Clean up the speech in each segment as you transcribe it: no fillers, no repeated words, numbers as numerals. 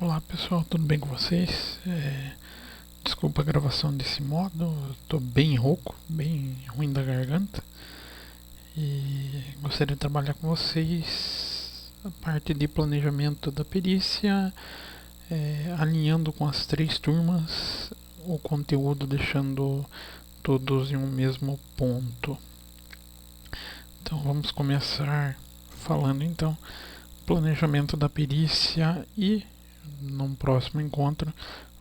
Olá pessoal, tudo bem com vocês? Desculpa a gravação desse modo, eu tô bem rouco, bem ruim da garganta e gostaria de trabalhar com vocês a parte de planejamento da perícia, alinhando com as 3 turmas o conteúdo, deixando todos em um mesmo ponto. Então vamos começar falando então planejamento da perícia e num próximo encontro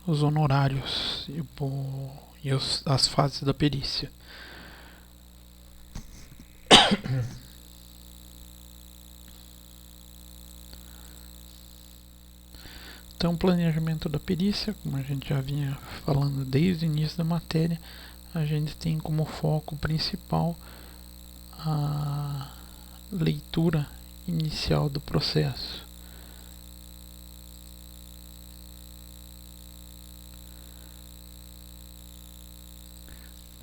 os honorários e as fases da perícia. Então, o planejamento da perícia, como a gente já vinha falando desde o início da matéria, a gente tem como foco principal a leitura inicial do processo.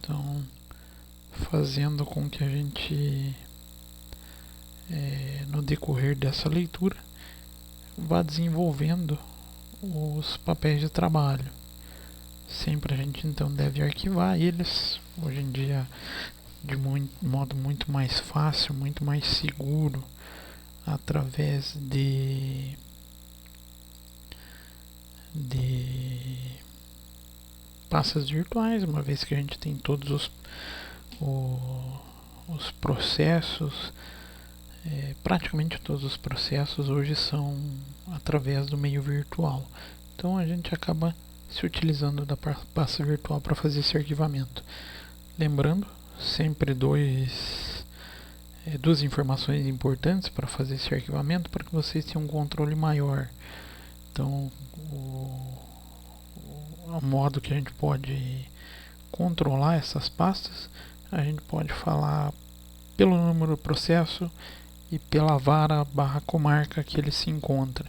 Então, fazendo com que a gente, no decorrer dessa leitura, vá desenvolvendo os papéis de trabalho. Sempre a gente então deve arquivar eles, hoje em dia de modo muito mais fácil, muito mais seguro, através de pastas virtuais, uma vez que a gente tem todos os processos, praticamente todos os processos hoje são através do meio virtual. Então a gente acaba se utilizando da pasta virtual para fazer esse arquivamento. Lembrando, sempre duas informações importantes para fazer esse arquivamento, para que vocês tenham um controle maior. Então, o modo que a gente pode controlar essas pastas, a gente pode falar pelo número do processo e pela vara / comarca que ele se encontra.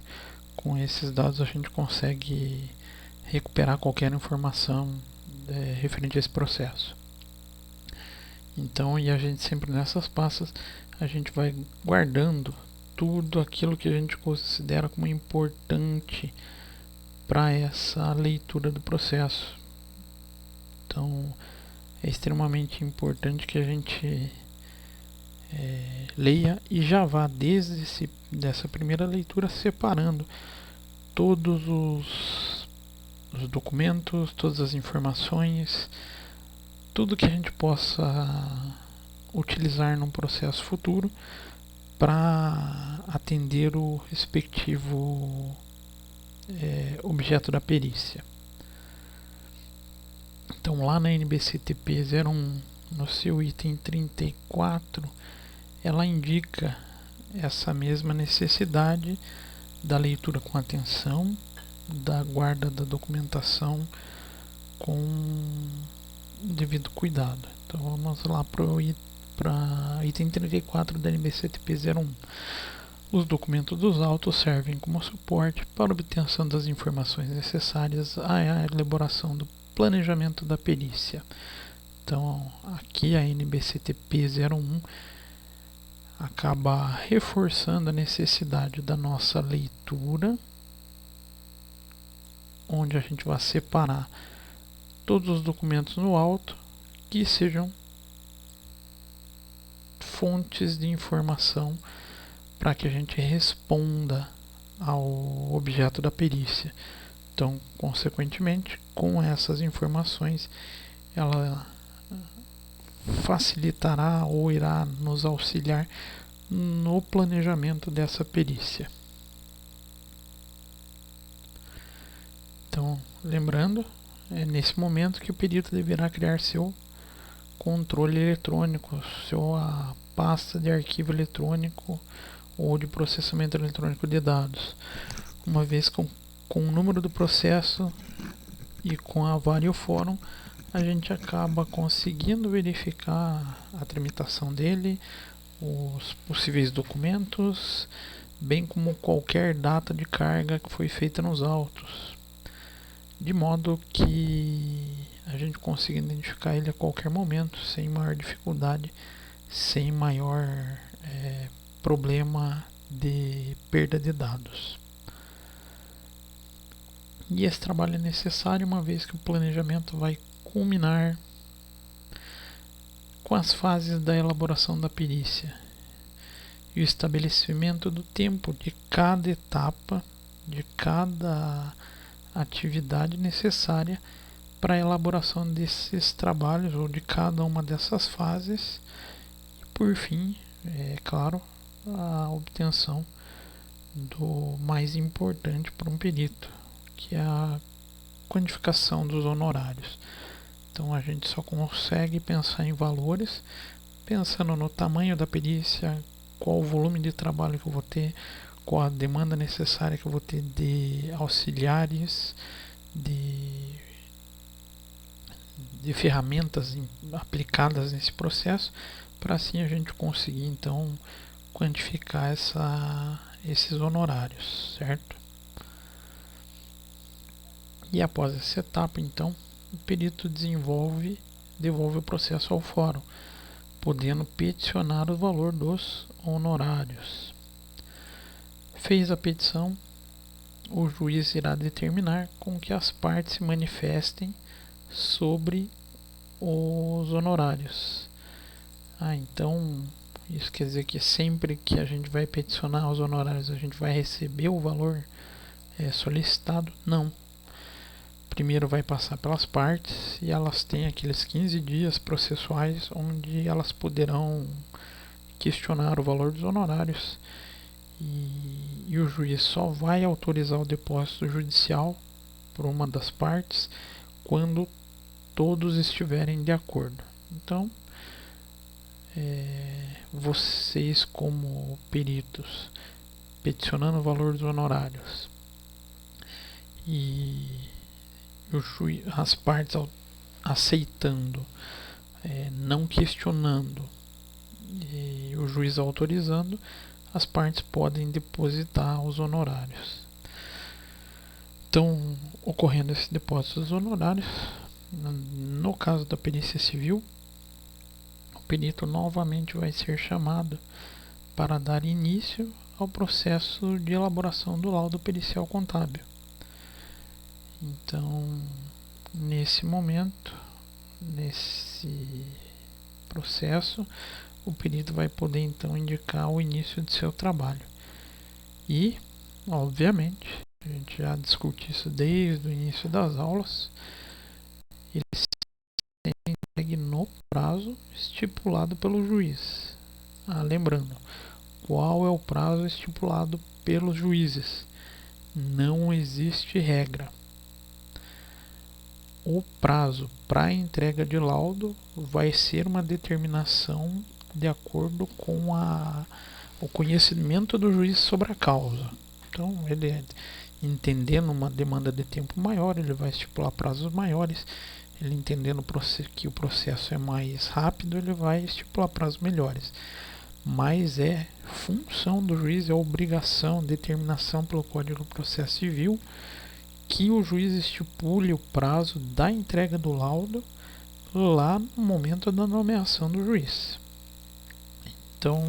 Com esses dados a gente consegue recuperar qualquer informação referente a esse processo. Então, e a gente sempre nessas pastas, a gente vai guardando tudo aquilo que a gente considera como importante para essa leitura do processo. Então, é extremamente importante que a gente leia e já vá desde dessa primeira leitura separando todos os documentos, todas as informações, tudo que a gente possa utilizar num processo futuro para atender o respectivo objeto da perícia. Então, lá na NBCTP 01, no seu item 34, ela indica essa mesma necessidade da leitura com atenção, da guarda da documentação com devido cuidado. Então vamos lá para item 34 da NBCTP 01. Os documentos dos autos servem como suporte para a obtenção das informações necessárias à elaboração do planejamento da perícia. Então, aqui a NBCTP 01 acaba reforçando a necessidade da nossa leitura, onde a gente vai separar todos os documentos no auto que sejam fontes de informação para que a gente responda ao objeto da perícia. Então, consequentemente, com essas informações, ela facilitará ou irá nos auxiliar no planejamento dessa perícia. Então, lembrando, é nesse momento que o perito deverá criar seu controle eletrônico, sua pasta de arquivo eletrônico ou de processamento eletrônico de dados, uma vez com o número do processo e com a vara e o fórum, a gente acaba conseguindo verificar a tramitação dele, os possíveis documentos, bem como qualquer data de carga que foi feita nos autos, de modo que a gente consiga identificar ele a qualquer momento, sem maior dificuldade, sem maior problema de perda de dados. E esse trabalho é necessário uma vez que o planejamento vai culminar com as fases da elaboração da perícia e o estabelecimento do tempo de cada etapa, de cada atividade necessária para a elaboração desses trabalhos ou de cada uma dessas fases e, por fim, é claro, a obtenção do mais importante para um perito, que é a quantificação dos honorários. Então a gente só consegue pensar em valores pensando no tamanho da perícia, qual o volume de trabalho que eu vou ter, qual a demanda necessária que eu vou ter de auxiliares, de ferramentas aplicadas nesse processo, para assim a gente conseguir então quantificar esses honorários, certo? E após essa etapa, então, o perito devolve o processo ao fórum, podendo peticionar o valor dos honorários. Fez a petição, o juiz irá determinar com que as partes se manifestem sobre os honorários. Então isso quer dizer que sempre que a gente vai peticionar os honorários a gente vai receber o valor solicitado? Não. Primeiro vai passar pelas partes e elas têm aqueles 15 dias processuais onde elas poderão questionar o valor dos honorários e o juiz só vai autorizar o depósito judicial por uma das partes quando todos estiverem de acordo. Então, vocês como peritos peticionando o valor dos honorários e as partes aceitando, não questionando e o juiz autorizando, as partes podem depositar os honorários. Então, ocorrendo esse depósito dos honorários, no caso da perícia civil, o perito novamente vai ser chamado para dar início ao processo de elaboração do laudo pericial contábil. Então, nesse momento, nesse processo, o perito vai poder então indicar o início de seu trabalho. E, obviamente, a gente já discute isso desde o início das aulas, ele segue no prazo estipulado pelo juiz. Lembrando, qual é o prazo estipulado pelos juízes? Não existe regra. O prazo para a entrega de laudo vai ser uma determinação de acordo com o conhecimento do juiz sobre a causa. Então, ele entendendo uma demanda de tempo maior, ele vai estipular prazos maiores. Ele entendendo que o processo é mais rápido, ele vai estipular prazos melhores. Mas é função do juiz, é obrigação, determinação pelo Código do Processo Civil, que o juiz estipule o prazo da entrega do laudo lá no momento da nomeação do juiz. Então,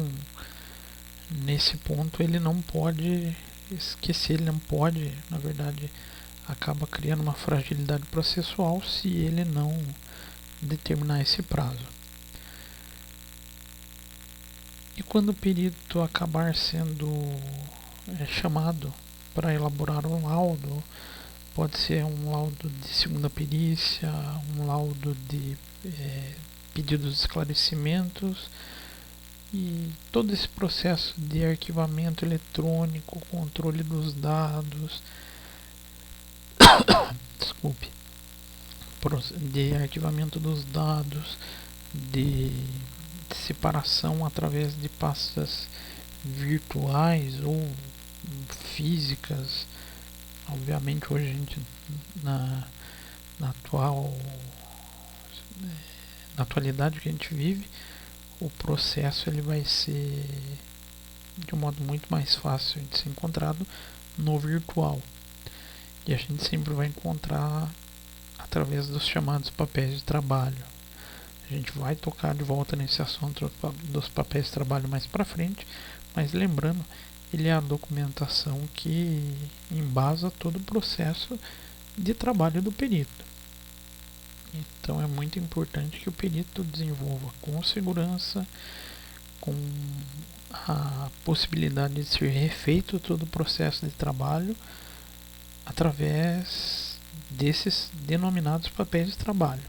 nesse ponto, ele não pode esquecer, ele não pode, na verdade, acaba criando uma fragilidade processual se ele não determinar esse prazo. E quando o perito acabar sendo chamado para elaborar um laudo, pode ser um laudo de segunda perícia, um laudo de pedidos de esclarecimentos e todo esse processo de arquivamento eletrônico, controle dos dados, desculpe, de arquivamento dos dados, de separação através de pastas virtuais ou físicas. Obviamente hoje a gente na atualidade que a gente vive, o processo ele vai ser de um modo muito mais fácil de ser encontrado no virtual. E a gente sempre vai encontrar através dos chamados papéis de trabalho. A gente vai tocar de volta nesse assunto dos papéis de trabalho mais para frente, mas lembrando, ele é a documentação que embasa todo o processo de trabalho do perito. Então é muito importante que o perito desenvolva com segurança, com a possibilidade de ser refeito todo o processo de trabalho através desses denominados papéis de trabalho.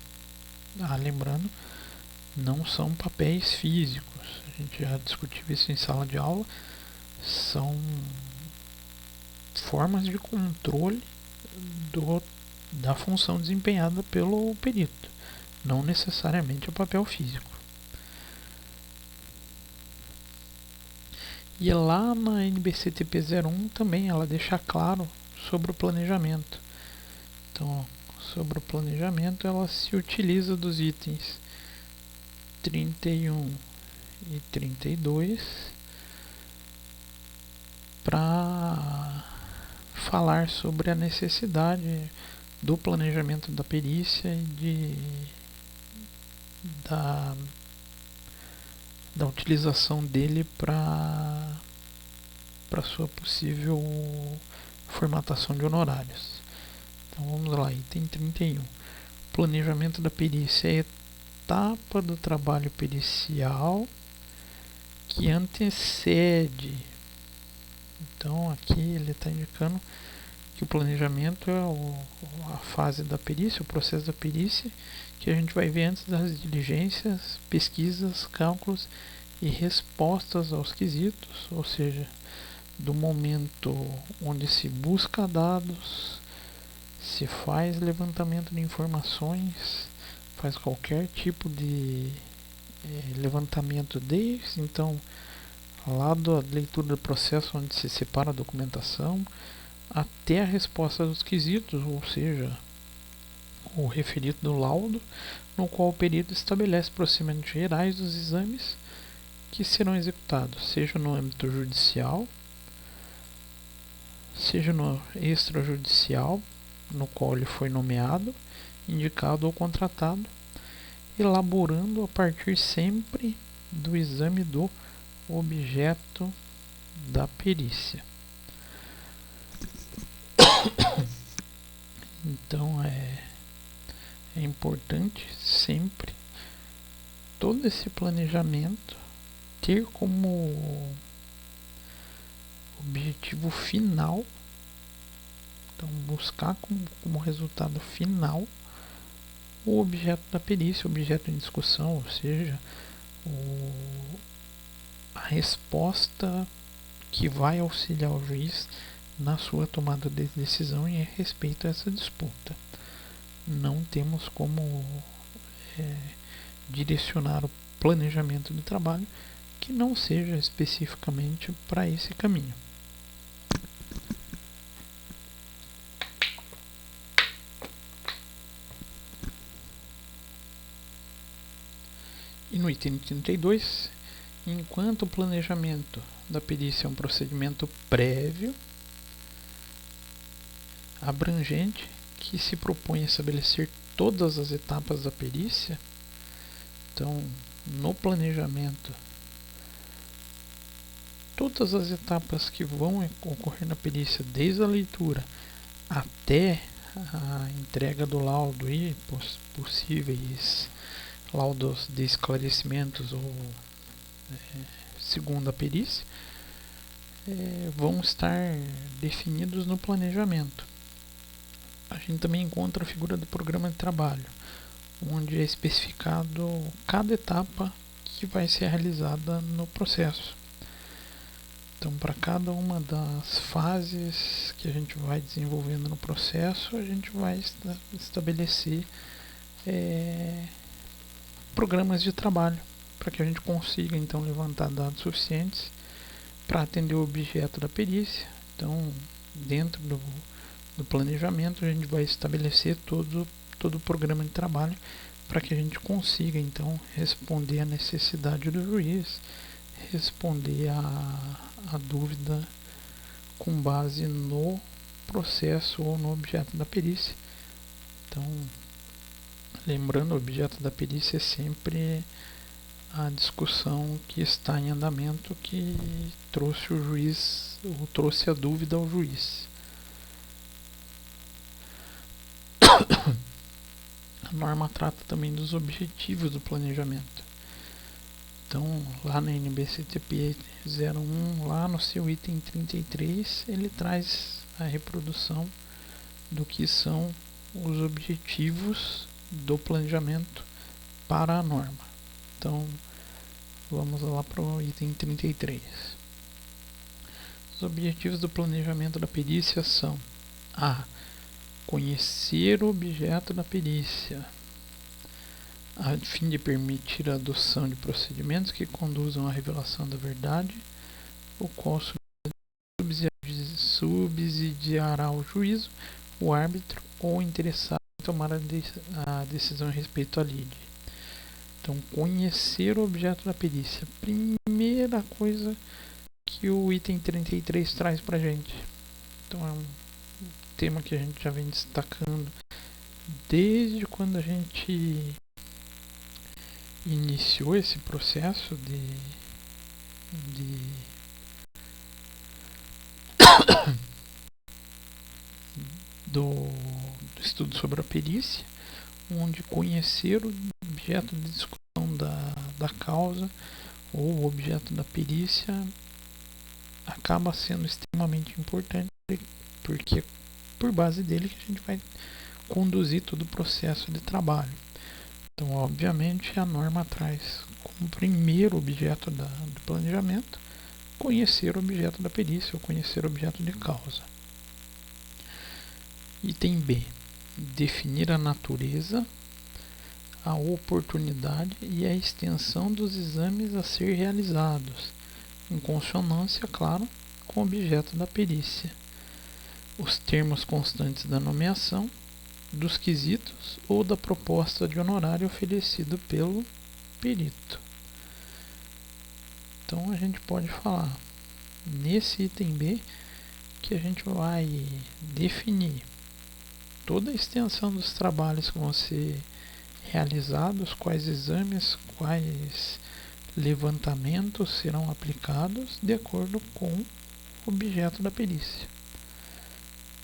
Lembrando, não são papéis físicos, a gente já discutiu isso em sala de aula, são formas de controle da função desempenhada pelo perito, não necessariamente o papel físico. E lá na NBCTP 01 também ela deixa claro sobre o planejamento. Então, sobre o planejamento, ela se utiliza dos itens 31 e 32 para falar sobre a necessidade do planejamento da perícia e da utilização dele para sua possível formatação de honorários. Então vamos lá, item 31. Planejamento da perícia é a etapa do trabalho pericial que antecede. Então aqui ele está indicando que o planejamento é a fase da perícia, o processo da perícia, que a gente vai ver antes das diligências, pesquisas, cálculos e respostas aos quesitos, ou seja, do momento onde se busca dados, se faz levantamento de informações, faz qualquer tipo de levantamento desde então lá da leitura do processo onde se separa a documentação até a resposta dos quesitos, ou seja, o referido do laudo, no qual o perito estabelece procedimentos gerais dos exames que serão executados, seja no âmbito judicial, seja no extrajudicial, no qual ele foi nomeado, indicado ou contratado, elaborando a partir sempre do exame do objeto da perícia. Então é importante sempre todo esse planejamento ter como objetivo final, então buscar como resultado final o objeto da perícia, o objeto em discussão, ou seja, a resposta que vai auxiliar o juiz na sua tomada de decisão em respeito a essa disputa. Não temos como direcionar o planejamento do trabalho que não seja especificamente para esse caminho. E no item 32, enquanto o planejamento da perícia é um procedimento prévio, abrangente, que se propõe a estabelecer todas as etapas da perícia, então, no planejamento, todas as etapas que vão ocorrer na perícia, desde a leitura até a entrega do laudo e possíveis laudos de esclarecimentos ou segundo a perícia, vão estar definidos no planejamento. A gente também encontra a figura do programa de trabalho, onde é especificado cada etapa que vai ser realizada no processo. Então, para cada uma das fases que a gente vai desenvolvendo no processo, a gente vai estabelecer programas de trabalho para que a gente consiga então levantar dados suficientes para atender o objeto da perícia. Então, dentro do planejamento, a gente vai estabelecer todo o programa de trabalho para que a gente consiga então responder à necessidade do juiz, responder a dúvida com base no processo ou no objeto da perícia. Então, lembrando, o objeto da perícia é sempre a discussão que está em andamento, que trouxe o juiz, ou trouxe a dúvida ao juiz. norma trata também dos objetivos do planejamento. Então, lá na NBCTP 01, lá no seu item 33, ele traz a reprodução do que são os objetivos do planejamento para a norma. Então, vamos lá para o item 33. Os objetivos do planejamento da perícia são: a. Conhecer o objeto da perícia, a fim de permitir a adoção de procedimentos que conduzam à revelação da verdade, o qual subsidiará ao juízo, o árbitro ou interessado em tomar a decisão a respeito à lide. Então, conhecer o objeto da perícia. Primeira coisa que o item 33 traz para a gente. Então, é um tema que a gente já vem destacando desde quando a gente iniciou esse processo do estudo sobre a perícia, onde conhecer o objeto de discussão da causa ou o objeto da perícia acaba sendo extremamente importante, porque é por base dele que a gente vai conduzir todo o processo de trabalho. Então, obviamente, a norma traz como primeiro objeto do planejamento conhecer o objeto da perícia ou conhecer o objeto de causa. Item B. Definir a natureza, a oportunidade e a extensão dos exames a ser realizados, em consonância, claro, com o objeto da perícia. Os termos constantes da nomeação, dos quesitos ou da proposta de honorário oferecido pelo perito. Então a gente pode falar nesse item B que a gente vai definir toda a extensão dos trabalhos que vão ser realizados, quais exames, quais levantamentos serão aplicados de acordo com o objeto da perícia.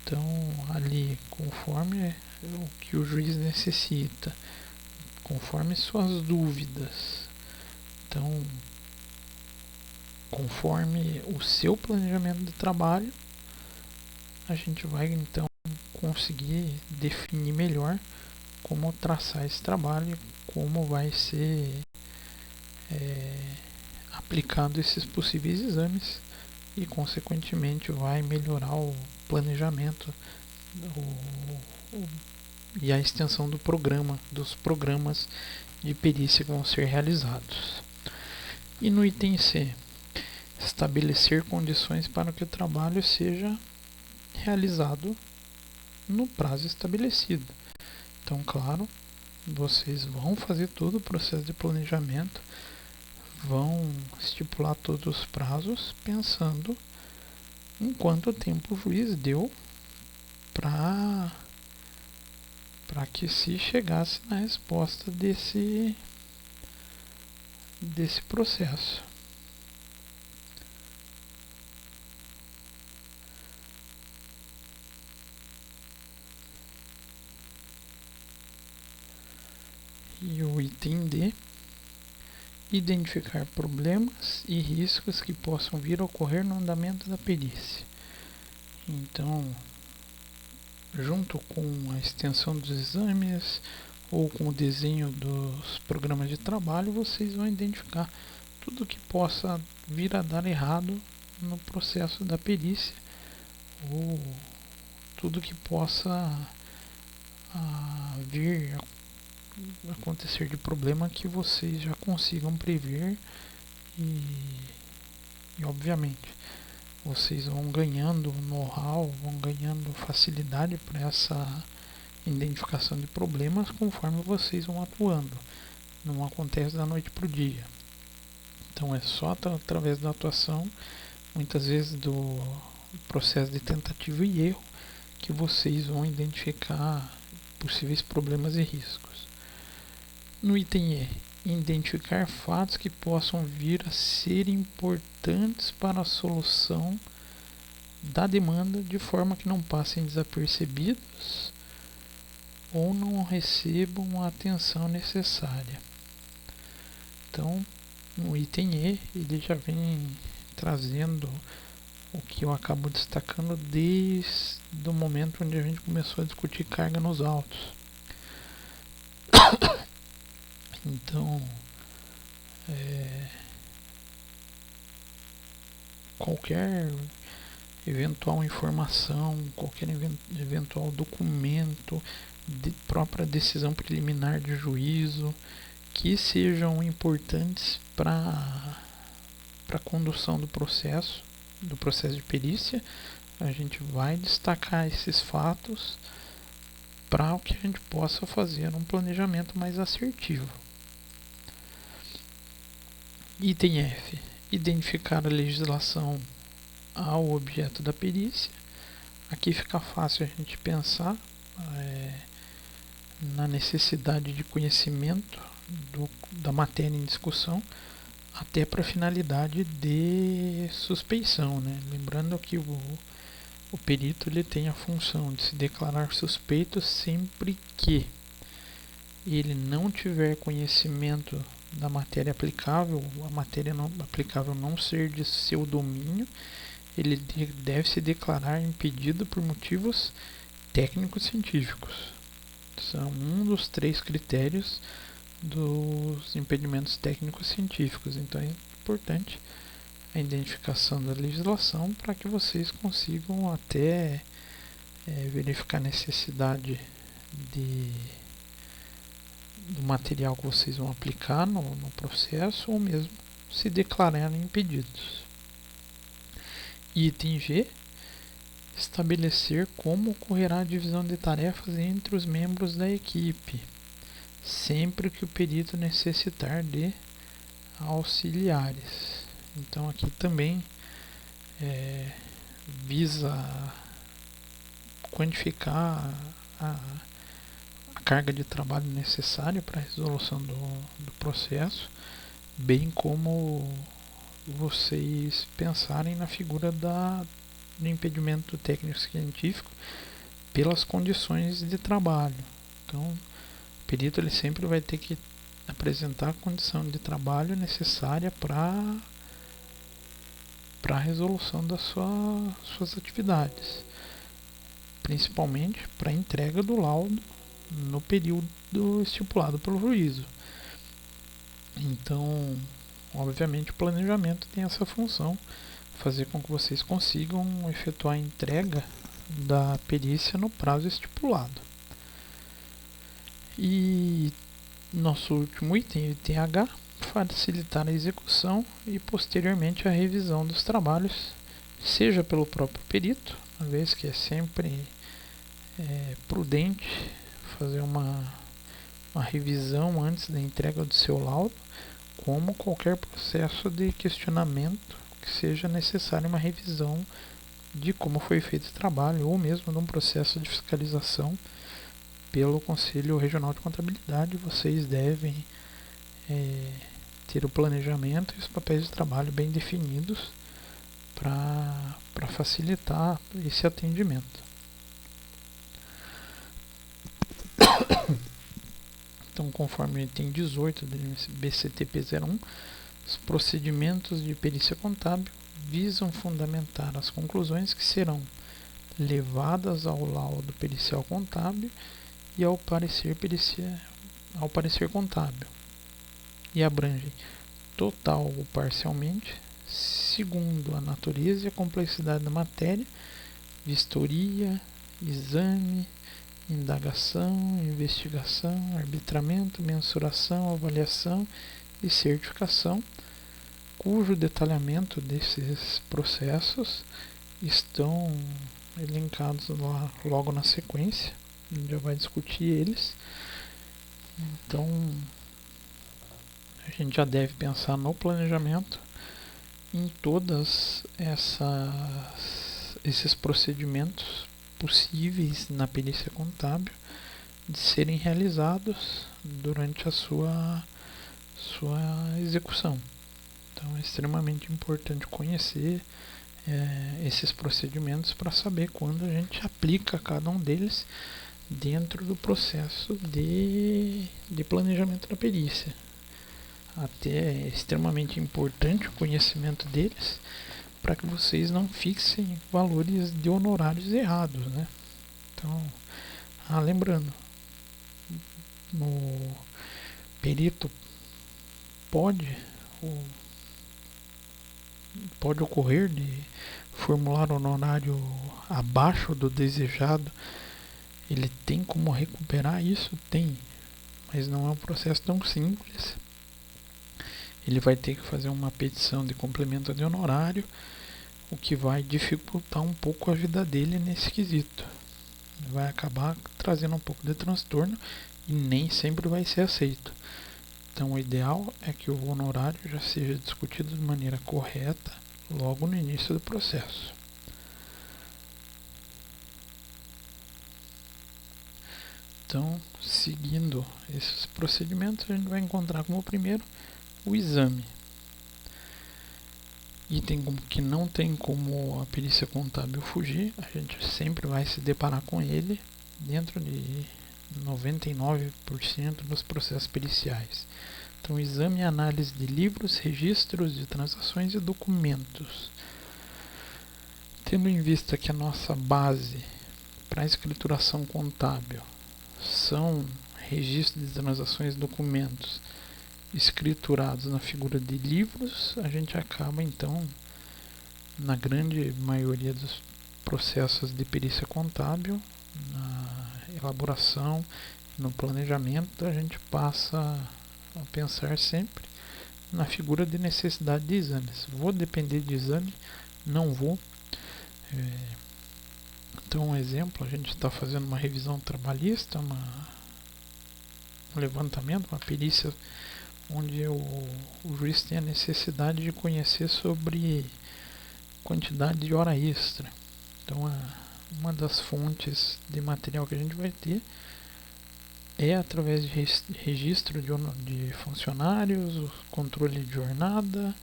Então, ali, conforme o que o juiz necessita, conforme suas dúvidas, então, conforme o seu planejamento de trabalho, a gente vai então conseguir definir melhor como traçar esse trabalho, como vai ser aplicado esses possíveis exames e, consequentemente, vai melhorar o planejamento e a extensão do programa, dos programas de perícia que vão ser realizados. E no item C, estabelecer condições para que o trabalho seja realizado no prazo estabelecido. Então, claro, vocês vão fazer todo o processo de planejamento, vão estipular todos os prazos, pensando em quanto tempo o juiz deu para que se chegasse na resposta desse processo. E o item D, identificar problemas e riscos que possam vir a ocorrer no andamento da perícia. Então, junto com a extensão dos exames ou com o desenho dos programas de trabalho, vocês vão identificar tudo que possa vir a dar errado no processo da perícia ou tudo que possa vir a acontecer de problema que vocês já consigam prever e obviamente vocês vão ganhando know-how, vão ganhando facilidade para essa identificação de problemas conforme vocês vão atuando. Não acontece da noite para o dia. Então é só através da atuação, muitas vezes do processo de tentativa e erro, que vocês vão identificar possíveis problemas e riscos. No item E, identificar fatos que possam vir a ser importantes para a solução da demanda de forma que não passem desapercebidos ou não recebam a atenção necessária. Então, no item E, ele já vem trazendo o que eu acabo destacando desde o momento onde a gente começou a discutir carga nos autos. Então, qualquer eventual informação, qualquer eventual documento, própria decisão preliminar de juízo, que sejam importantes para a condução do processo de perícia, a gente vai destacar esses fatos para que a gente possa fazer um planejamento mais assertivo. Item F. Identificar a legislação ao objeto da perícia. Aqui fica fácil a gente pensar na necessidade de conhecimento da matéria em discussão, até para finalidade de suspeição, né? Lembrando que o perito ele tem a função de se declarar suspeito sempre que ele não tiver conhecimento da matéria aplicável, a matéria não aplicável não ser de seu domínio, ele deve se declarar impedido por motivos técnicos científicos. São um dos 3 critérios dos impedimentos técnicos científicos. Então é importante a identificação da legislação para que vocês consigam até verificar a necessidade do material que vocês vão aplicar no processo, ou mesmo se declararem impedidos. Item G. Estabelecer como ocorrerá a divisão de tarefas entre os membros da equipe, sempre que o perito necessitar de auxiliares. Então aqui também visa quantificar a carga de trabalho necessária para a resolução do processo, bem como vocês pensarem na figura do impedimento técnico-científico pelas condições de trabalho. Então, o perito ele sempre vai ter que apresentar a condição de trabalho necessária para a resolução das suas atividades, principalmente para a entrega do laudo no período estipulado pelo juízo. Então, obviamente, o planejamento tem essa função, fazer com que vocês consigam efetuar a entrega da perícia no prazo estipulado. E nosso último item, item H, facilitar a execução e posteriormente a revisão dos trabalhos, seja pelo próprio perito, uma vez que é sempre prudente fazer uma revisão antes da entrega do seu laudo, como qualquer processo de questionamento que seja necessário uma revisão de como foi feito o trabalho, ou mesmo de um processo de fiscalização pelo Conselho Regional de Contabilidade. Vocês devem ter o planejamento e os papéis de trabalho bem definidos para facilitar esse atendimento. Então, conforme o item 18 do BCTP 01, os procedimentos de perícia contábil visam fundamentar as conclusões que serão levadas ao laudo pericial contábil e ao parecer contábil, e abrangem total ou parcialmente, segundo a natureza e a complexidade da matéria, vistoria, exame, indagação, investigação, arbitramento, mensuração, avaliação e certificação, cujo detalhamento desses processos estão elencados logo na sequência, a gente já vai discutir eles. Então, a gente já deve pensar no planejamento em todas esses procedimentos possíveis na perícia contábil de serem realizados durante a sua execução. Então é extremamente importante conhecer esses procedimentos para saber quando a gente aplica cada um deles dentro do processo de planejamento da perícia. Até é extremamente importante o conhecimento deles para que vocês não fixem valores de honorários errados, né? Então, lembrando, no perito pode ocorrer de formular honorário abaixo do desejado. Ele tem como recuperar isso? Tem, mas não é um processo tão simples. Ele vai ter que fazer uma petição de complemento de honorário, o que vai dificultar um pouco a vida dele nesse quesito. Vai acabar trazendo um pouco de transtorno e nem sempre vai ser aceito. Então o ideal é que o honorário já seja discutido de maneira correta logo no início do processo. Então, seguindo esses procedimentos, a gente vai encontrar como primeiro o exame. Item que não tem como a perícia contábil fugir, a gente sempre vai se deparar com ele dentro de 99% dos processos periciais. Então, exame e análise de livros, registros de transações e documentos. Tendo em vista que a nossa base para a escrituração contábil são registros de transações e documentos escriturados na figura de livros, a gente acaba então, na grande maioria dos processos de perícia contábil, na elaboração, no planejamento, a gente passa a pensar sempre na figura de necessidade de exames. Vou depender de exame? Não vou. Então, um exemplo, a gente está fazendo uma revisão trabalhista, um levantamento, uma perícia onde o juiz tem a necessidade de conhecer sobre quantidade de hora extra. Então, uma das fontes de material que a gente vai ter é através de registro de funcionários, o controle de jornada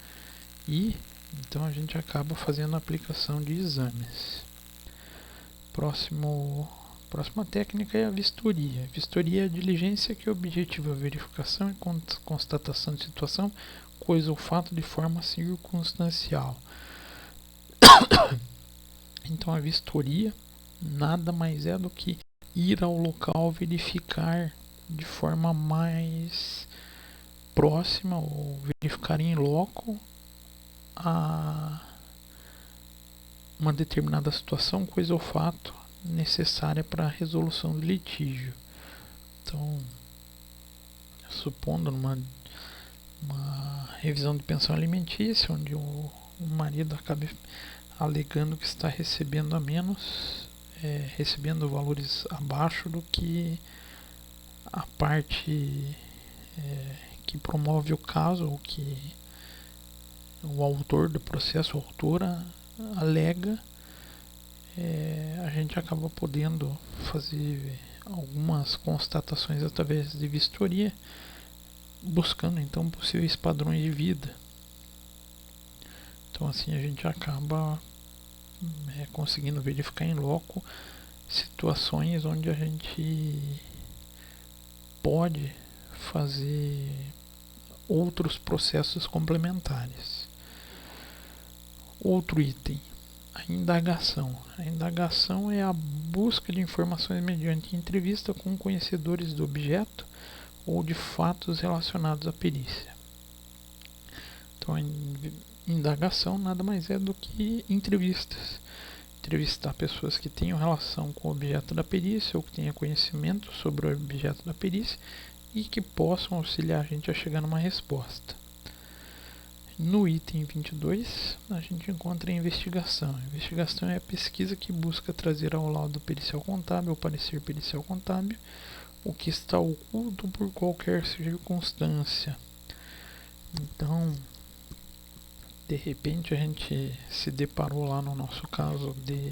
e então a gente acaba fazendo a aplicação de exames. Próxima técnica é a vistoria. A vistoria é a diligência que objetiva a verificação e constatação de situação, coisa ou fato de forma circunstancial. Então a vistoria nada mais é do que ir ao local verificar de forma mais próxima ou verificar em loco uma determinada situação, coisa ou fato necessária para a resolução do litígio. Então, supondo uma revisão de pensão alimentícia, onde o marido acaba alegando que está recebendo a menos, recebendo valores abaixo do que a parte que promove o caso, ou que o autor do processo, a autora, alega, a gente acaba podendo fazer algumas constatações através de vistoria, buscando então possíveis padrões de vida. Então assim a gente acaba conseguindo verificar em loco situações onde a gente pode fazer outros processos complementares. Outro item, a indagação. A indagação é a busca de informações mediante entrevista com conhecedores do objeto ou de fatos relacionados à perícia. Então, a indagação nada mais é do que entrevistas. Entrevistar pessoas que tenham relação com o objeto da perícia ou que tenham conhecimento sobre o objeto da perícia e que possam auxiliar a gente a chegar numa resposta. No item 22, a gente encontra a investigação. A investigação é a pesquisa que busca trazer ao laudo pericial contábil, ao parecer pericial contábil, o que está oculto por qualquer circunstância. Então, de repente a gente se deparou lá no nosso caso de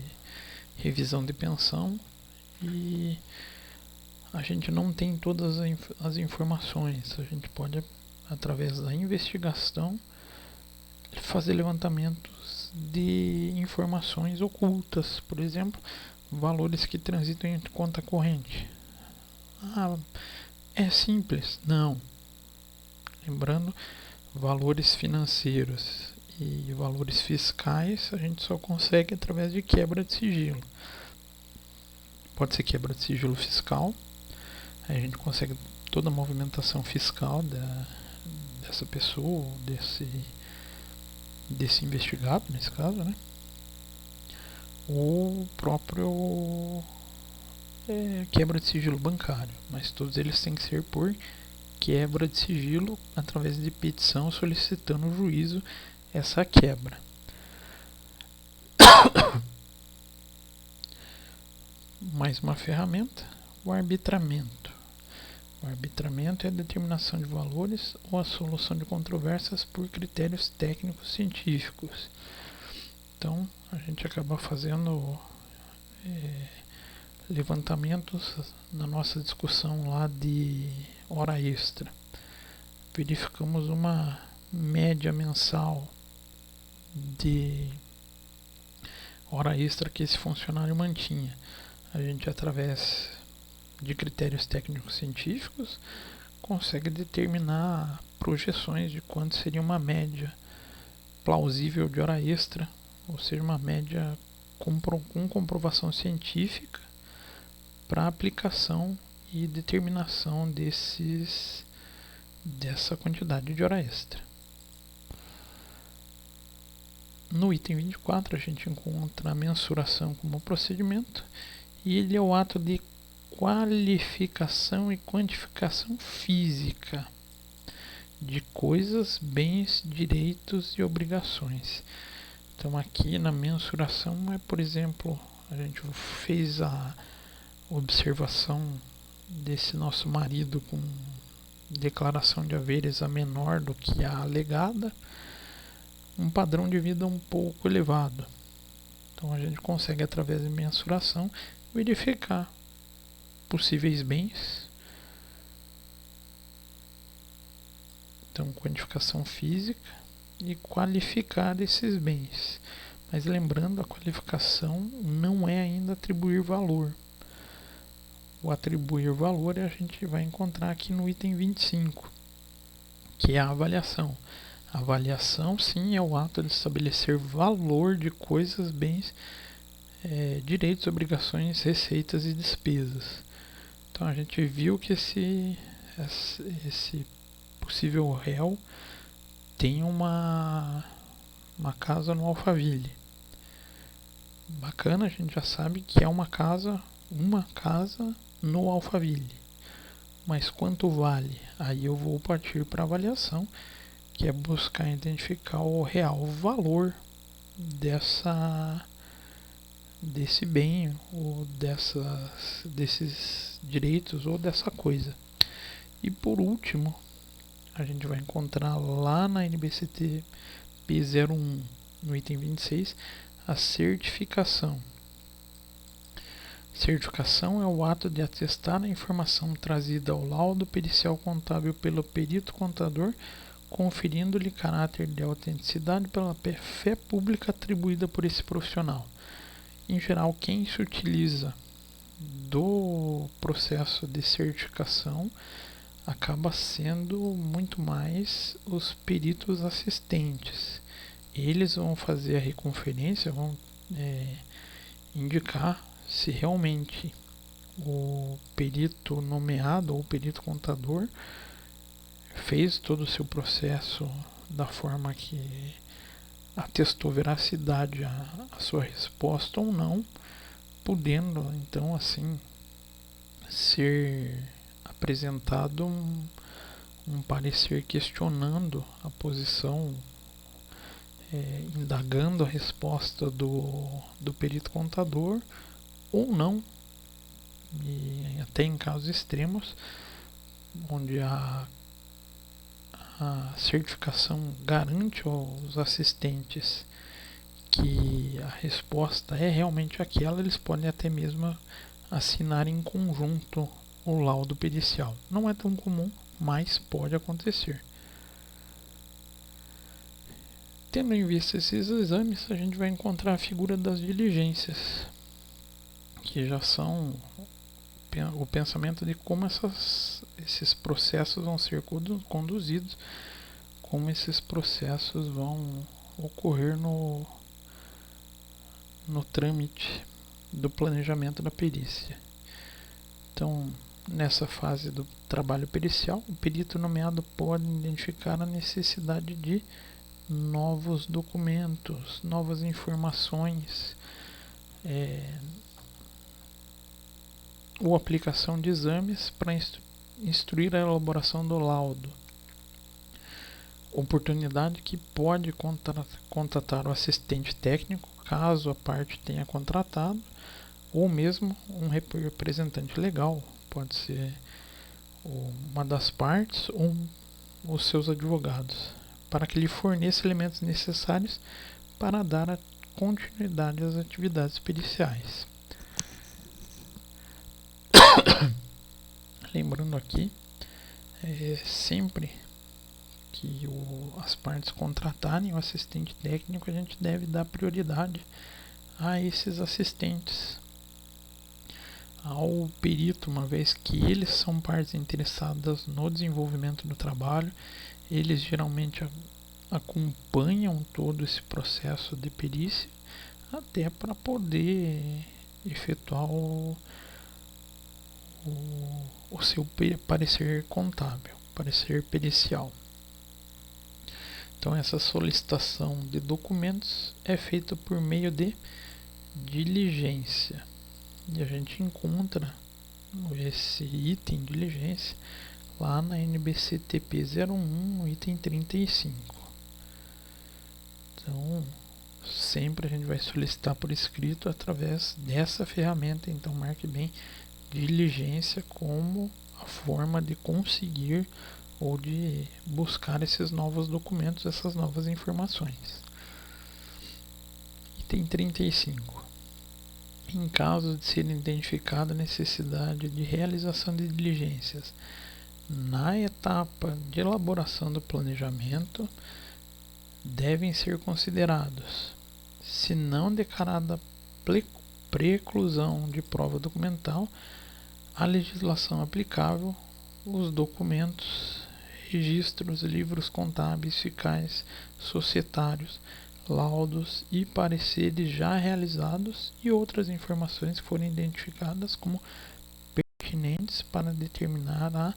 revisão de pensão e a gente não tem todas as informações. A gente pode, através da investigação, fazer levantamentos de informações ocultas. Por exemplo, valores que transitam entre conta corrente. Ah, é simples? Não. Lembrando, valores financeiros e valores fiscais a gente só consegue através de quebra de sigilo. Pode ser quebra de sigilo fiscal, aí a gente consegue toda a movimentação fiscal dessa pessoa, desse investigado, nesse caso, né? Ou próprio quebra de sigilo bancário, mas todos eles têm que ser por quebra de sigilo através de petição solicitando o juízo essa quebra. Mais uma ferramenta, o arbitramento. O arbitramento é a determinação de valores ou a solução de controvérsias por critérios técnicos científicos. Então, a gente acaba fazendo levantamentos na nossa discussão lá de hora extra. Verificamos uma média mensal de hora extra que esse funcionário mantinha. A gente, através de critérios técnicos científicos, consegue determinar projeções de quanto seria uma média plausível de hora extra, ou seja, uma média com comprovação científica para aplicação e determinação dessa quantidade de hora extra. No item 24 a gente encontra a mensuração como procedimento, e ele é o ato de qualificação e quantificação física de coisas, bens, direitos e obrigações. Então aqui na mensuração por exemplo, a gente fez a observação desse nosso marido com declaração de haveres a menor do que a alegada, um padrão de vida um pouco elevado. Então a gente consegue, através de mensuração, verificar possíveis bens. Então, quantificação física e qualificar esses bens. Mas lembrando, a qualificação não é ainda atribuir valor. O atribuir valor a gente vai encontrar aqui no item 25, que é a avaliação. A avaliação, sim, é o ato de estabelecer valor de coisas, bens, direitos, obrigações, receitas e despesas. Então a gente viu que esse possível réu tem uma casa no Alphaville. Bacana, a gente já sabe que é uma casa no Alphaville. Mas quanto vale? Aí eu vou partir para a avaliação, que é buscar identificar o real valor desse bem ou desses direitos ou dessa coisa. E por último, a gente vai encontrar lá na NBCT P01, no item 26, a certificação. Certificação é o ato de atestar a informação trazida ao laudo pericial contábil pelo perito contador, conferindo-lhe caráter de autenticidade pela fé pública atribuída por esse profissional. Em geral, quem se utiliza do processo de certificação acaba sendo muito mais os peritos assistentes. Eles vão fazer a reconferência, vão indicar se realmente o perito nomeado ou o perito contador fez todo o seu processo da forma que atestou veracidade a sua resposta ou não, podendo então assim ser apresentado um parecer questionando a posição, indagando a resposta do perito contador ou não, e até em casos extremos onde a certificação garante aos assistentes que a resposta é realmente aquela, eles podem até mesmo assinar em conjunto o laudo pericial. Não é tão comum, mas pode acontecer. Tendo em vista esses exames, a gente vai encontrar a figura das diligências, que já são o pensamento de como esses processos vão ser conduzidos, como esses processos vão ocorrer no trâmite do planejamento da perícia. Então, nessa fase do trabalho pericial, o perito nomeado pode identificar a necessidade de novos documentos, novas informações, ou aplicação de exames para instruir a elaboração do laudo. Oportunidade que pode contatar o assistente técnico, caso a parte tenha contratado, ou mesmo um representante legal, pode ser uma das partes ou os seus advogados, para que lhe forneça elementos necessários para dar a continuidade às atividades periciais. Lembrando aqui, sempre que as partes contratarem o assistente técnico, a gente deve dar prioridade a esses assistentes, ao perito, uma vez que eles são partes interessadas no desenvolvimento do trabalho. Eles geralmente acompanham todo esse processo de perícia, até para poder efetuar o seu parecer contábil, parecer pericial. Então, essa solicitação de documentos é feita por meio de diligência. E a gente encontra esse item diligência lá na NBCTP 01, no item 35. Então, sempre a gente vai solicitar por escrito através dessa ferramenta. Então, marque bem diligência como a forma de conseguir ou de buscar esses novos documentos, essas novas informações. Item 35. Em caso de ser identificada a necessidade de realização de diligências na etapa de elaboração do planejamento, devem ser considerados, se não declarada preclusão de prova documental, a legislação aplicável, os documentos, registros, livros contábeis, fiscais, societários, laudos e pareceres já realizados e outras informações que forem identificadas como pertinentes para determinar a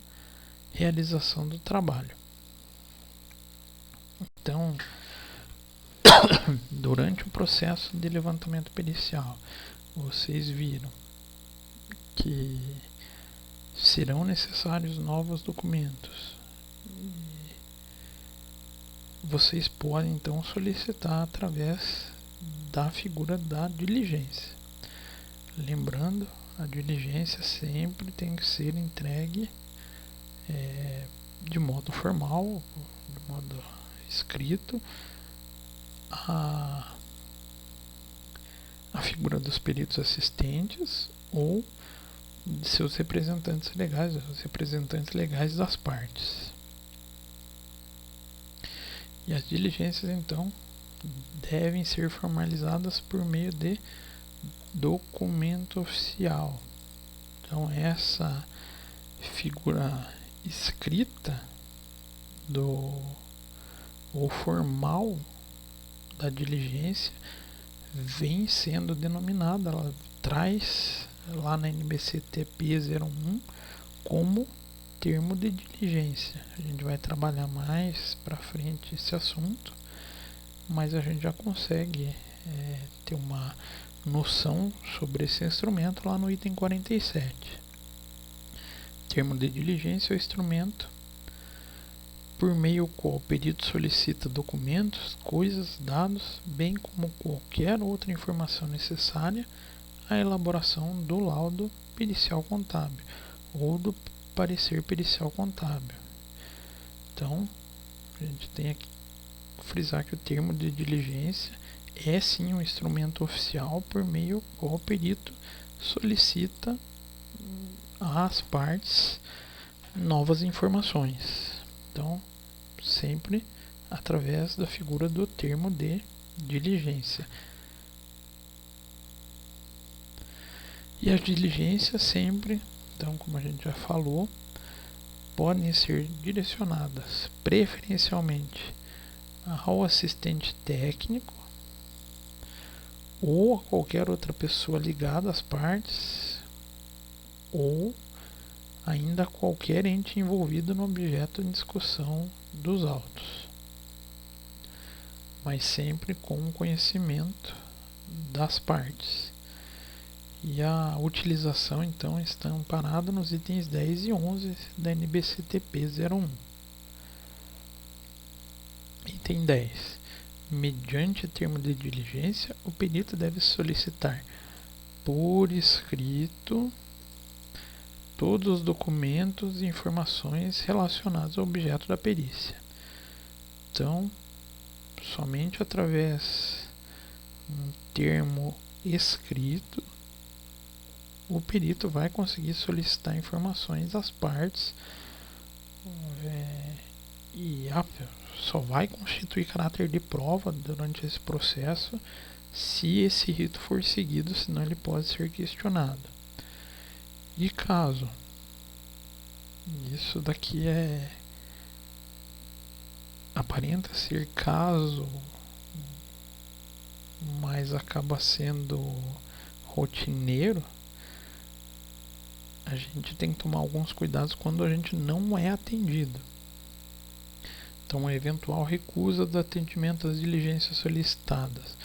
realização do trabalho. Então, durante o processo de levantamento pericial, vocês viram que serão necessários novos documentos. Vocês podem então solicitar através da figura da diligência. Lembrando, a diligência sempre tem que ser entregue de modo formal, de modo escrito, a figura dos peritos assistentes ou de seus representantes legais, os representantes legais das partes. E as diligências, então, devem ser formalizadas por meio de documento oficial. Então, essa figura escrita ou formal da diligência vem sendo denominada, ela traz lá na NBCTP 01 como termo de diligência. A gente vai trabalhar mais para frente esse assunto, mas a gente já consegue ter uma noção sobre esse instrumento lá no item 47. Termo de diligência é o instrumento por meio do qual o perito solicita documentos, coisas, dados, bem como qualquer outra informação necessária à elaboração do laudo pericial contábil ou do parecer pericial contábil. Então, a gente tem que frisar que o termo de diligência é sim um instrumento oficial por meio do qual o perito solicita às partes novas informações. Então, sempre através da figura do termo de diligência. E as diligências sempre, então, como a gente já falou, podem ser direcionadas preferencialmente ao assistente técnico ou a qualquer outra pessoa ligada às partes, ou ainda a qualquer ente envolvido no objeto em discussão dos autos, mas sempre com o conhecimento das partes. E a utilização então está amparada nos itens 10 e 11 da NBCTP 01. Item 10. Mediante termo de diligência, o perito deve solicitar por escrito todos os documentos e informações relacionados ao objeto da perícia. Então, somente através de um termo escrito, o perito vai conseguir solicitar informações às partes e só vai constituir caráter de prova durante esse processo se esse rito for seguido, senão ele pode ser questionado. E caso, isso daqui aparenta ser caso, mas acaba sendo rotineiro, a gente tem que tomar alguns cuidados quando a gente não é atendido. Então, a eventual recusa do atendimento às diligências solicitadas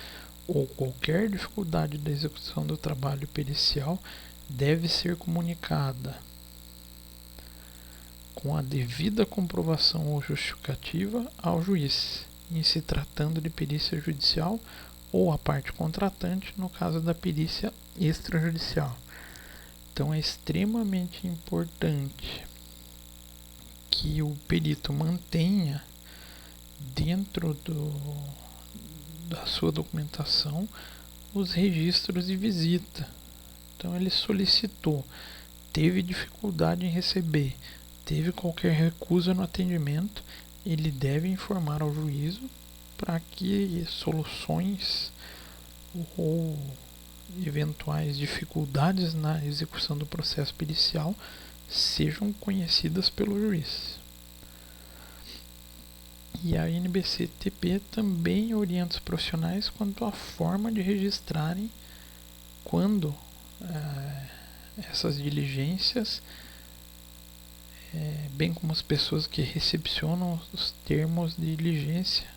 ou qualquer dificuldade da execução do trabalho pericial deve ser comunicada com a devida comprovação ou justificativa ao juiz, em se tratando de perícia judicial ou a parte contratante no caso da perícia extrajudicial. Então é extremamente importante que o perito mantenha dentro da sua documentação os registros de visita. Então ele solicitou, teve dificuldade em receber, teve qualquer recusa no atendimento, ele deve informar ao juízo para que soluções ou eventuais dificuldades na execução do processo pericial sejam conhecidas pelo juiz. E a NBCTP também orienta os profissionais quanto à forma de registrarem quando essas diligências, bem como as pessoas que recepcionam os termos de diligência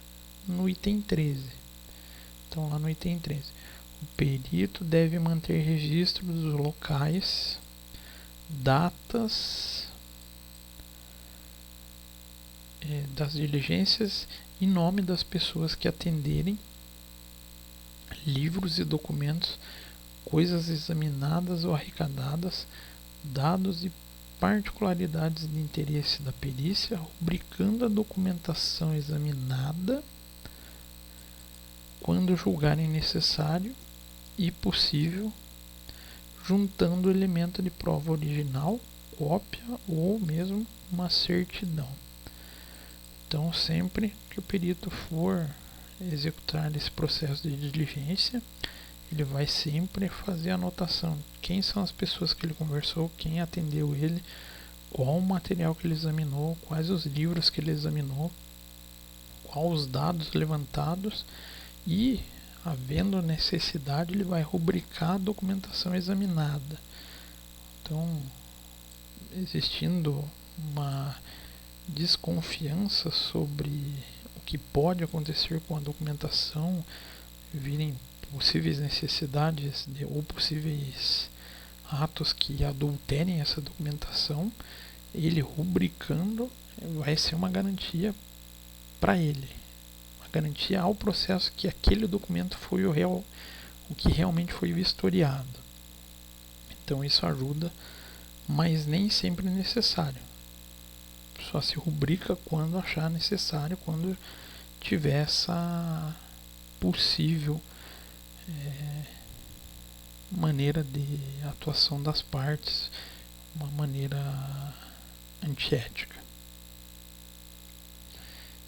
no item 13. Então, lá no item 13, o perito deve manter registro dos locais, datas das diligências e nome das pessoas que atenderem, livros e documentos, coisas examinadas ou arrecadadas, dados e particularidades de interesse da perícia, rubricando a documentação examinada quando julgarem necessário e possível, juntando o elemento de prova original, cópia ou mesmo uma certidão. Então, sempre que o perito for executar esse processo de diligência, ele vai sempre fazer a anotação: quem são as pessoas que ele conversou, quem atendeu ele, qual o material que ele examinou, quais os livros que ele examinou, quais os dados levantados, e, havendo necessidade, ele vai rubricar a documentação examinada. Então, existindo uma desconfiança sobre o que pode acontecer com a documentação, virem possíveis necessidades ou possíveis atos que adulterem essa documentação, ele rubricando vai ser uma garantia para ele, uma garantia ao processo que aquele documento foi o que realmente foi vistoriado. Então isso ajuda, mas nem sempre é necessário. Só se rubrica quando achar necessário, quando tiver essa possível maneira de atuação das partes, uma maneira antiética.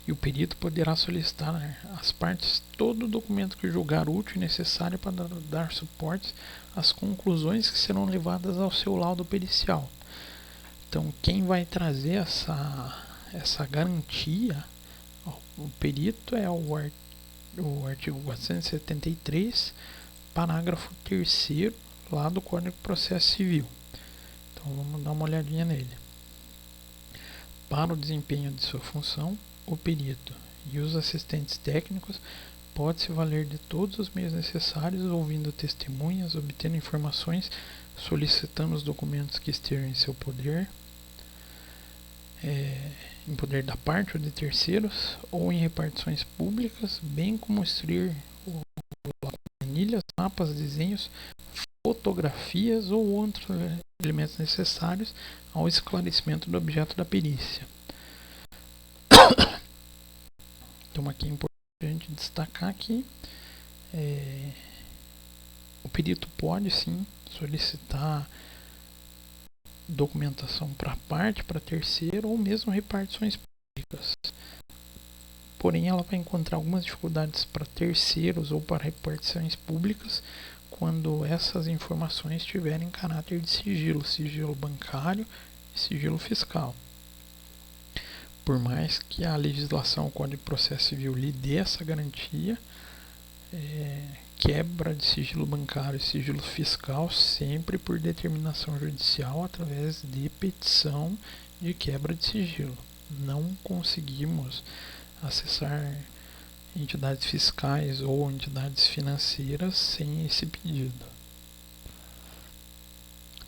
e o perito poderá solicitar às partes todo o documento que julgar útil e necessário para dar suporte às conclusões que serão levadas ao seu laudo pericial. Então, quem vai trazer essa garantia o perito é o artigo 473, parágrafo 3º lá do Código de Processo Civil. Então vamos dar uma olhadinha nele. Para o desempenho de sua função, o perito e os assistentes técnicos pode se valer de todos os meios necessários, ouvindo testemunhas, obtendo informações, solicitando os documentos que estejam em seu poder, em poder da parte ou de terceiros, ou em repartições públicas, bem como instruir planilhas, mapas, desenhos, fotografias ou outros elementos necessários ao esclarecimento do objeto da perícia. Então aqui é importante a gente destacar que o perito pode sim solicitar documentação para parte, para terceiro ou mesmo repartições públicas. Porém, ela vai encontrar algumas dificuldades para terceiros ou para repartições públicas quando essas informações tiverem caráter de sigilo, sigilo bancário e sigilo fiscal. Por mais que a legislação, o Código de Processo Civil, lhe dê essa garantia, quebra de sigilo bancário e sigilo fiscal sempre por determinação judicial através de petição de quebra de sigilo. Não conseguimos acessar entidades fiscais ou entidades financeiras sem esse pedido.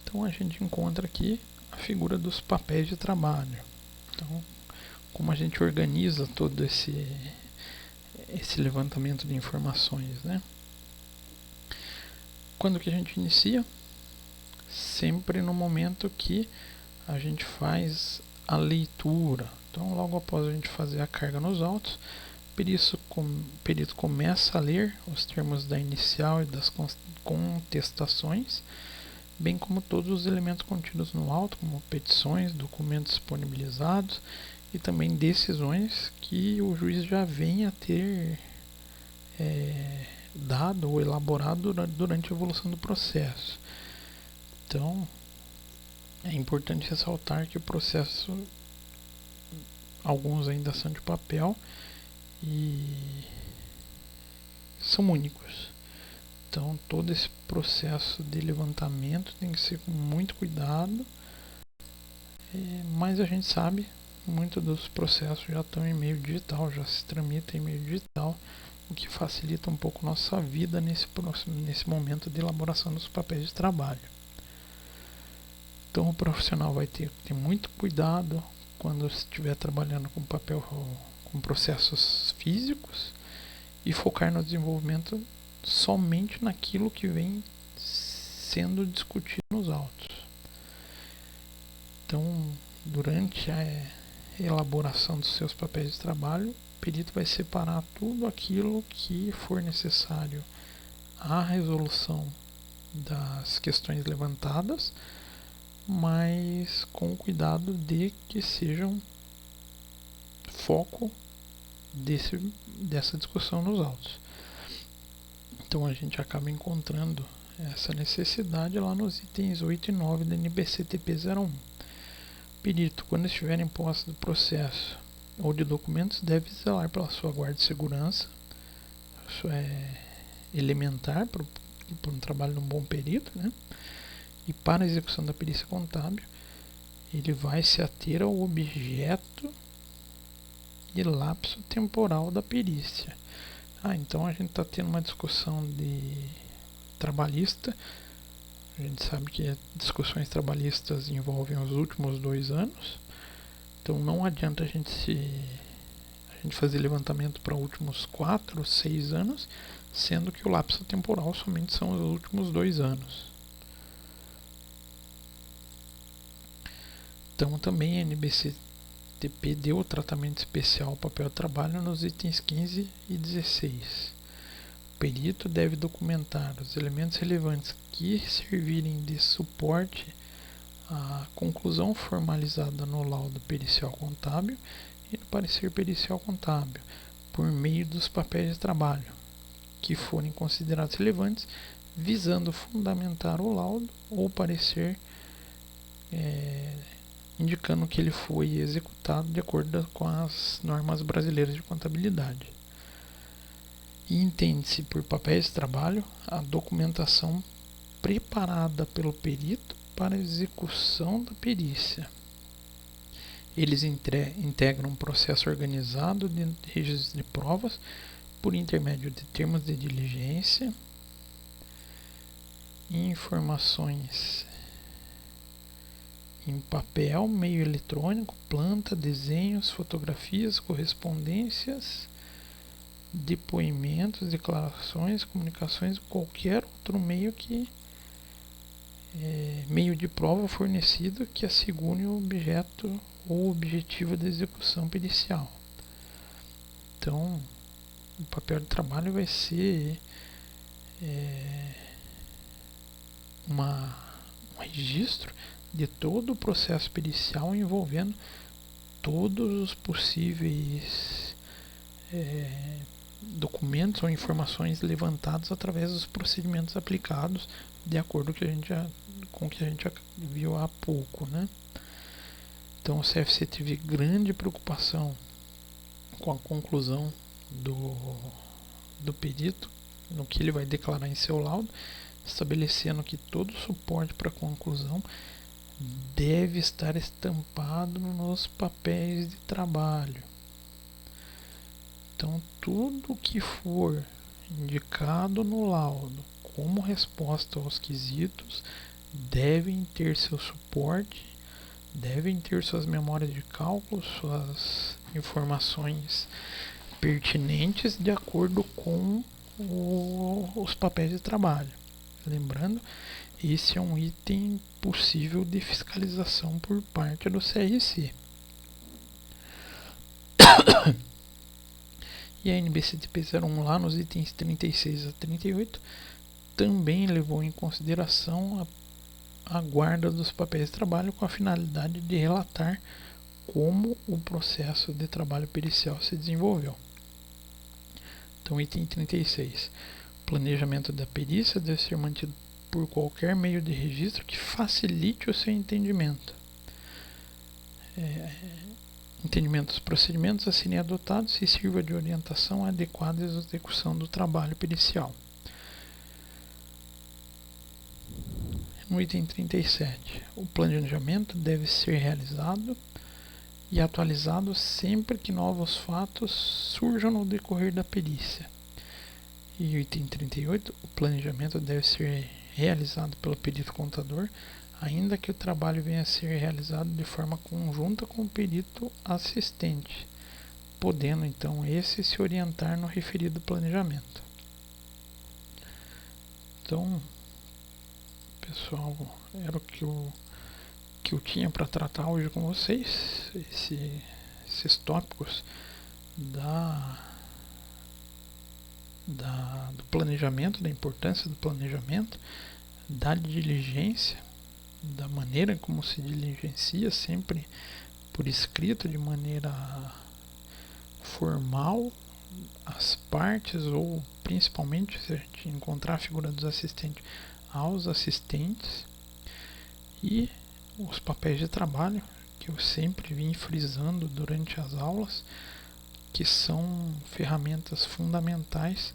Então a gente encontra aqui a figura dos papéis de trabalho. Então, como a gente organiza todo esse levantamento de informações, né? Quando que a gente inicia? Sempre no momento que a gente faz a leitura. Então, logo após a gente fazer a carga nos autos, o perito começa a ler os termos da inicial e das contestações, bem como todos os elementos contidos no auto, como petições, documentos disponibilizados e também decisões que o juiz já venha a ter dado ou elaborado durante a evolução do processo. Então, é importante ressaltar que o processo, alguns ainda são de papel e são únicos. Então, todo esse processo de levantamento tem que ser com muito cuidado, mas a gente sabe, muitos dos processos já estão em meio digital, já se tramita em meio digital, o que facilita um pouco nossa vida nesse momento de elaboração dos papéis de trabalho. Então, o profissional vai ter que ter muito cuidado quando estiver trabalhando com papel, com processos físicos, e focar no desenvolvimento somente naquilo que vem sendo discutido nos autos. Então, durante a elaboração dos seus papéis de trabalho, o perito vai separar tudo aquilo que for necessário à resolução das questões levantadas, mas com cuidado de que sejam foco dessa discussão nos autos. Então a gente acaba encontrando essa necessidade lá nos itens 8 e 9 da NBC-TP 01. O perito, quando estiver em posse do processo ou de documentos, deve zelar pela sua guarda de segurança. Isso é elementar para um trabalho de um bom perito, né? E para a execução da perícia contábil, ele vai se ater ao objeto e lapso temporal da perícia. Então a gente está tendo uma discussão de trabalhista. A gente sabe que discussões trabalhistas envolvem os últimos 2 anos. Então não adianta a gente fazer levantamento para últimos 4 ou 6 anos, sendo que o lapso temporal somente são os últimos 2 anos. Então também a NBC-TP deu o tratamento especial ao papel de trabalho nos itens 15 e 16. O perito deve documentar os elementos relevantes que servirem de suporte à conclusão formalizada no laudo pericial contábil e no parecer pericial contábil, por meio dos papéis de trabalho que forem considerados relevantes, visando fundamentar o laudo ou parecer indicando que ele foi executado de acordo com as normas brasileiras de contabilidade. E entende-se por papéis de trabalho a documentação preparada pelo perito para a execução da perícia. Eles integram um processo organizado de registro de provas por intermédio de termos de diligência, informações em papel, meio eletrônico, planta, desenhos, fotografias, correspondências, depoimentos, declarações, comunicações, qualquer outro meio meio de prova fornecido que assegure o objeto ou objetivo da execução pericial. Então, o papel de trabalho vai ser um registro de todo o processo pericial envolvendo todos os possíveis documentos ou informações levantados através dos procedimentos aplicados, de acordo com o que a gente já viu há pouco, né? Então o CFC teve grande preocupação com a conclusão do perito, no que ele vai declarar em seu laudo, estabelecendo que todo suporte para a conclusão deve estar estampado nos papéis de trabalho. Então, tudo que for indicado no laudo como resposta aos quesitos devem ter seu suporte, devem ter suas memórias de cálculo, suas informações pertinentes de acordo com os papéis de trabalho. Lembrando, esse é um item possível de fiscalização por parte do CRC. E a NBCTP 01 lá nos itens 36 a 38 também levou em consideração a guarda dos papéis de trabalho com a finalidade de relatar como o processo de trabalho pericial se desenvolveu. Então, item 36. O planejamento da perícia deve ser mantido por qualquer meio de registro que facilite o seu entendimento. Entendimento dos procedimentos a serem adotados e sirva de orientação adequada à execução do trabalho pericial. No item 37, o planejamento deve ser realizado e atualizado sempre que novos fatos surjam no decorrer da perícia. E o item 38, o planejamento deve ser realizado pelo perito contador, ainda que o trabalho venha a ser realizado de forma conjunta com o perito assistente, podendo então esse se orientar no referido planejamento. Então, pessoal, era o que eu tinha para tratar hoje com vocês, esses tópicos do planejamento, da importância do planejamento, da diligência, da maneira como se diligencia, sempre por escrito, de maneira formal, as partes, ou principalmente se a gente encontrar a figura dos assistentes, aos assistentes, e os papéis de trabalho, que eu sempre vim frisando durante as aulas, que são ferramentas fundamentais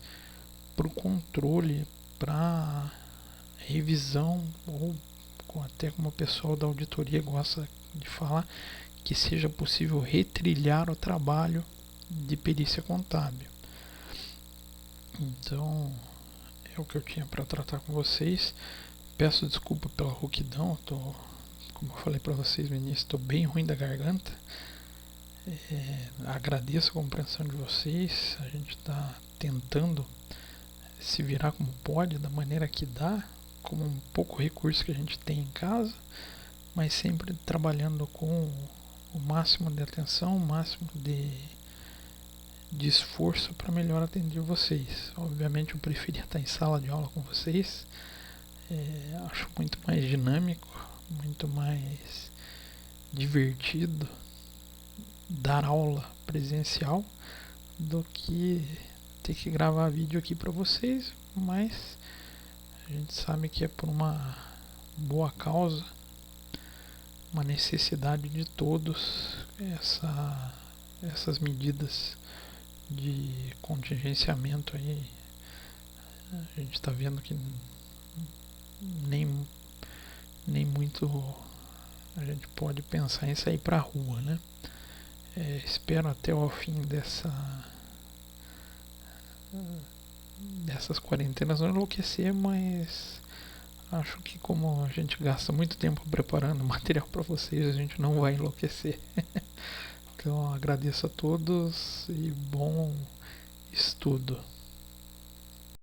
para o controle, para revisão, ou até como o pessoal da auditoria gosta de falar, que seja possível retrilhar o trabalho de perícia contábil. Então, é o que eu tinha para tratar com vocês. Peço desculpa pela rouquidão, como eu falei para vocês no início, estou bem ruim da garganta. Agradeço a compreensão de vocês. A gente está tentando se virar como pode, da maneira que dá, com um pouco recurso que a gente tem em casa, mas sempre trabalhando com o máximo de atenção, o máximo de esforço para melhor atender vocês. Obviamente eu preferia estar em sala de aula com vocês, acho muito mais dinâmico, muito mais divertido dar aula presencial do que ter que gravar vídeo aqui para vocês, mas a gente sabe que é por uma boa causa, uma necessidade de todos, essas medidas de contingenciamento aí. A gente está vendo que nem muito a gente pode pensar em sair para a rua, né? Espero até o fim dessas quarentenas não enlouquecer, mas acho que como a gente gasta muito tempo preparando material para vocês, a gente não vai enlouquecer. Então agradeço a todos e bom estudo.